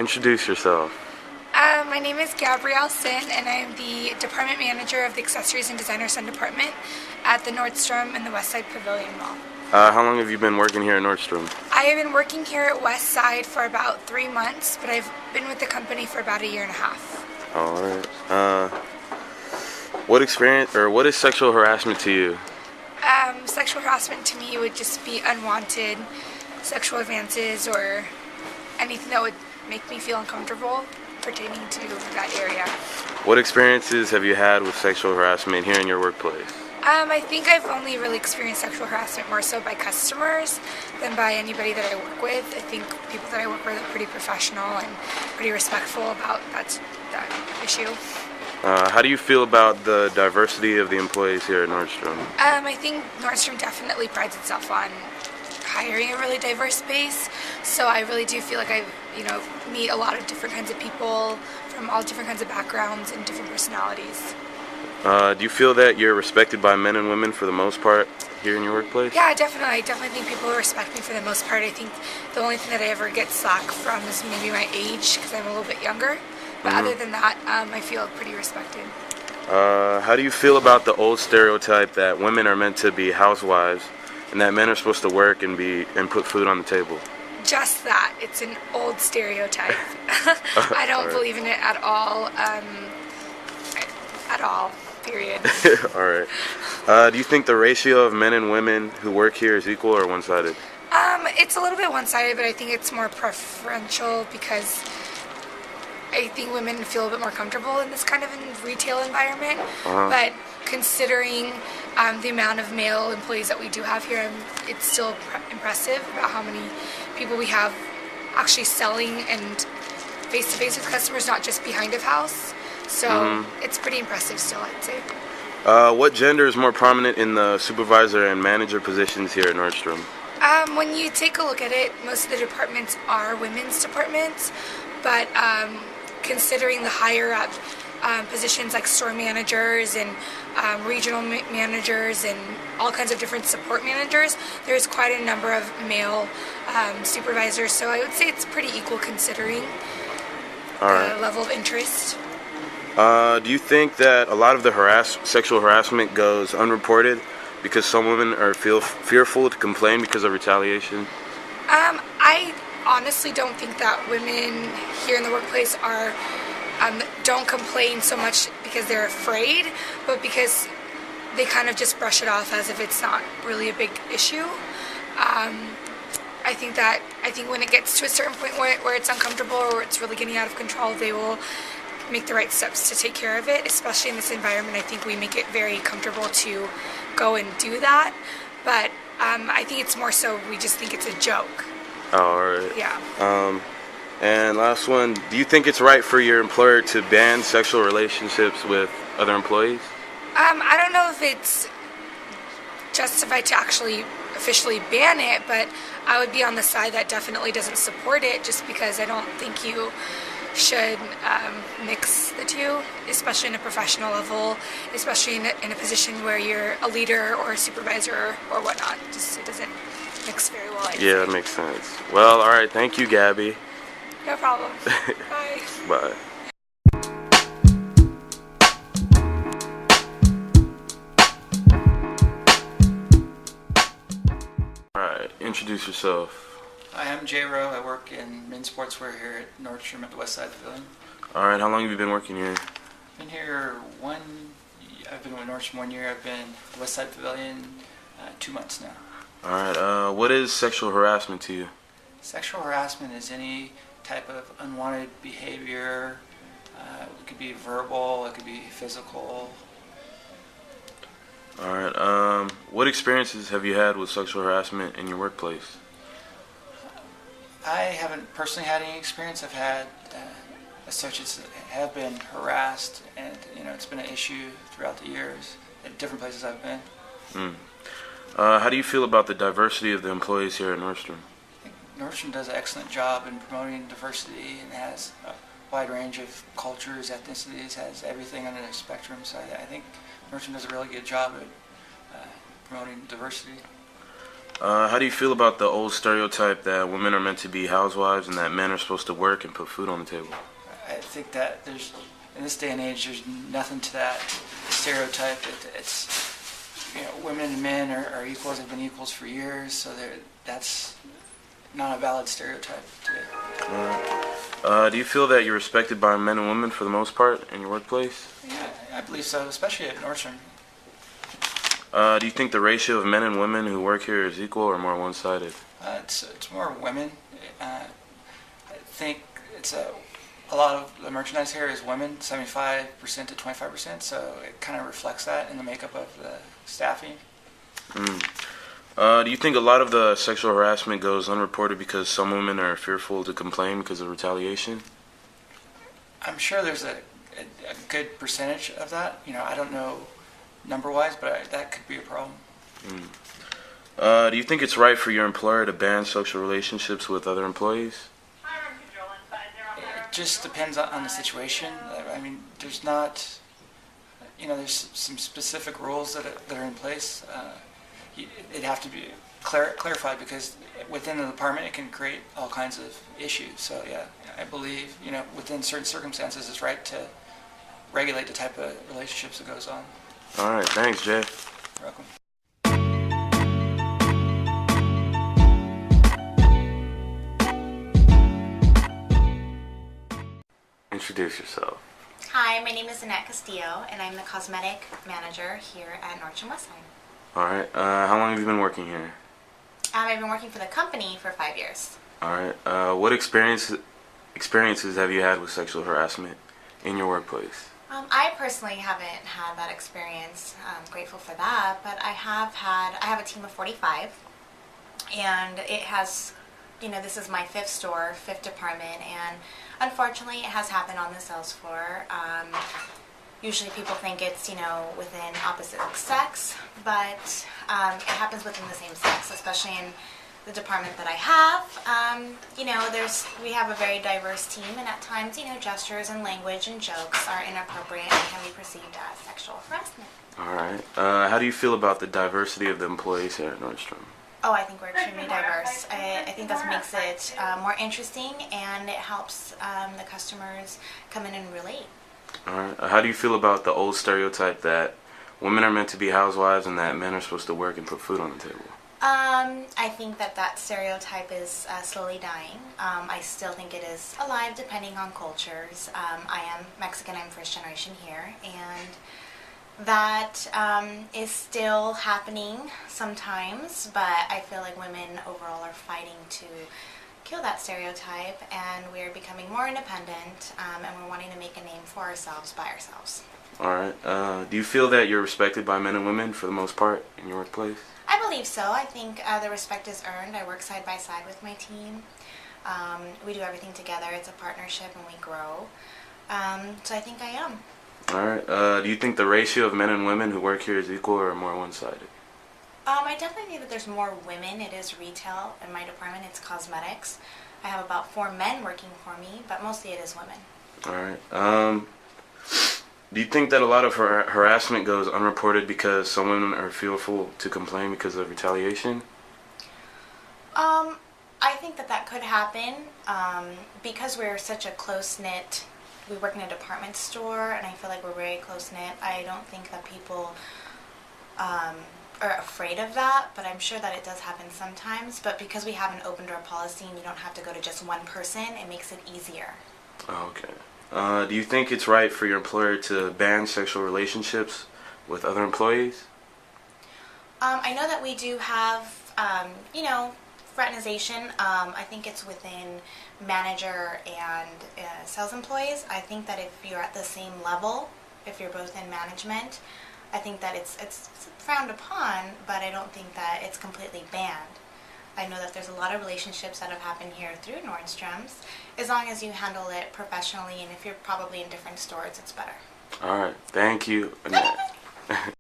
introduce yourself. My name is Gabrielle Sin, and I am the Department Manager of the Accessories and Designer Son Department at the Nordstrom in the Westside Pavilion Mall. How long have you been working here at Nordstrom? I have been working here at Westside for about 3 months, but I've been with the company for about a year and a half. All right. What is sexual harassment to you? Sexual harassment to me would just be unwanted sexual advances or anything that would make me feel uncomfortable pertaining to that area. What experiences have you had with sexual harassment here in your workplace? I think I've only really experienced sexual harassment more so by customers than by anybody that I work with. I think people that I work with are pretty professional and pretty respectful about that issue. How do you feel about the diversity of the employees here at Nordstrom? I think Nordstrom definitely prides itself on hiring a really diverse base, so I really do feel like I meet a lot of different kinds of people from all different kinds of backgrounds and different personalities. Do you feel that you're respected by men and women for the most part here in your workplace? Yeah, definitely. I definitely think people respect me for the most part. I think the only thing that I ever get slack from is maybe my age, because I'm a little bit younger. But other than that, I feel pretty respected. How do you feel about the old stereotype that women are meant to be housewives and that men are supposed to work and put food on the table? Just that. It's an old stereotype. I don't believe in it at all. At all. Period. All right. Do you think the ratio of men and women who work here is equal or one-sided? It's a little bit one-sided, but I think it's more preferential because I think women feel a bit more comfortable in this kind of retail environment. But considering the amount of male employees that we do have here, it's still impressive about how many people we have actually selling and face-to-face with customers, not just behind of house. So it's pretty impressive still, I'd say. What gender is more prominent in the supervisor and manager positions here at Nordstrom? When you take a look at it, most of the departments are women's departments, but considering the higher up positions like store managers and regional managers and all kinds of different support managers, there's quite a number of male supervisors, so I would say it's pretty equal considering the level of interest. Do you think that a lot of the sexual harassment goes unreported because some women are fearful to complain because of retaliation? I honestly don't think that women here in the workplace don't complain so much because they're afraid, but because they kind of just brush it off as if it's not really a big issue. I think when it gets to a certain point where it's uncomfortable or it's really getting out of control, they will make the right steps to take care of it, especially in this environment. I think we make it very comfortable to go and do that, but I think it's more so we just think it's a joke. Oh, all right. Yeah. And last one, do you think it's right for your employer to ban sexual relationships with other employees? I don't know if it's justified to actually officially ban it, but I would be on the side that definitely doesn't support it, just because I don't think you should mix the two, especially in a professional level, especially in a position where you're a leader or a supervisor or whatnot. Just it doesn't mix very well. Yeah, that makes sense. Well, all right. Thank you, Gabby. No problem. Bye. Bye. All right. Introduce yourself. Hi, I'm Jay Rowe. I work in men's sportswear here at Nordstrom at the Westside Pavilion. All right, how long have you been working here? I've been with Nordstrom 1 year. I've been at the Westside Pavilion 2 months now. All right, what is sexual harassment to you? Sexual harassment is any type of unwanted behavior. It could be verbal, it could be physical. All right, what experiences have you had with sexual harassment in your workplace? I haven't personally had any experience. I've had associates that have been harassed, and it's been an issue throughout the years at different places I've been. How do you feel about the diversity of the employees here at Nordstrom? I think Nordstrom does an excellent job in promoting diversity and has a wide range of cultures, ethnicities, has everything on the spectrum. So I think Nordstrom does a really good job at promoting diversity. How do you feel about the old stereotype that women are meant to be housewives and that men are supposed to work and put food on the table? I think that there's, in this day and age, there's nothing to that stereotype. It's, women and men are equals. They've been equals for years, so that's not a valid stereotype today. Do you feel that you're respected by men and women for the most part in your workplace? Yeah, I believe so, especially at Nordstrom. Do you think the ratio of men and women who work here is equal or more one-sided? It's more women. I think it's a lot of the merchandise here is women, 75% to 25%, so it kind of reflects that in the makeup of the staffing. Do you think a lot of the sexual harassment goes unreported because some women are fearful to complain because of retaliation? I'm sure there's a good percentage of that. I don't know number-wise, but that could be a problem. Do you think it's right for your employer to ban sexual relationships with other employees? It just depends on the situation. I mean, there's not, there's some specific rules that are in place. It'd have to be clarified because within the department it can create all kinds of issues. So yeah, I believe, within certain circumstances it's right to regulate the type of relationships that goes on. All right, thanks, Jay. You're welcome. Introduce yourself. Hi, my name is Annette Castillo, and I'm the cosmetic manager here at Nordstrom Westside. All right. How long have you been working here? I've been working for the company for 5 years. All right. What experiences have you had with sexual harassment in your workplace? I personally haven't had that experience. I'm grateful for that, but I have a team of 45, and it has, this is my 5th store, 5th department, and unfortunately it has happened on the sales floor. Usually people think it's, within opposite sex, but it happens within the same sex, especially in the department that I have. We have a very diverse team, and at times, gestures and language and jokes are inappropriate and can be perceived as sexual harassment. All right. How do you feel about the diversity of the employees here at Nordstrom? Oh, I think we're extremely diverse. I think that makes it more interesting, and it helps the customers come in and relate. All right. How do you feel about the old stereotype that women are meant to be housewives and that men are supposed to work and put food on the table? I think that stereotype is slowly dying. I still think it is alive depending on cultures. I am Mexican, I'm first generation here, and that is still happening sometimes, but I feel like women overall are fighting to kill that stereotype, and we're becoming more independent, and we're wanting to make a name for ourselves by ourselves. All right. Do you feel that you're respected by men and women for the most part in your workplace? I believe so. I think the respect is earned. I work side by side with my team. We do everything together. It's a partnership, and we grow. So I think I am. All right. Do you think the ratio of men and women who work here is equal or more one-sided? I definitely think that there's more women. It is retail. In my department, it's cosmetics. I have about 4 men working for me, but mostly it is women. All right. Do you think that a lot of harassment goes unreported because some women are fearful to complain because of retaliation? I think that could happen because we're such a close-knit. We work in a department store, and I feel like we're very close-knit. I don't think that people are afraid of that, but I'm sure that it does happen sometimes. But because we have an open door policy and you don't have to go to just one person, it makes it easier. Oh, okay. Do you think it's right for your employer to ban sexual relationships with other employees? I know that we do have, fraternization. I think it's within manager and sales employees. I think that if you're at the same level, if you're both in management, I think that it's frowned upon, but I don't think that it's completely banned. I know that there's a lot of relationships that have happened here through Nordstrom's. As long as you handle it professionally, and if you're probably in different stores, it's better. All right. Thank you, Annette.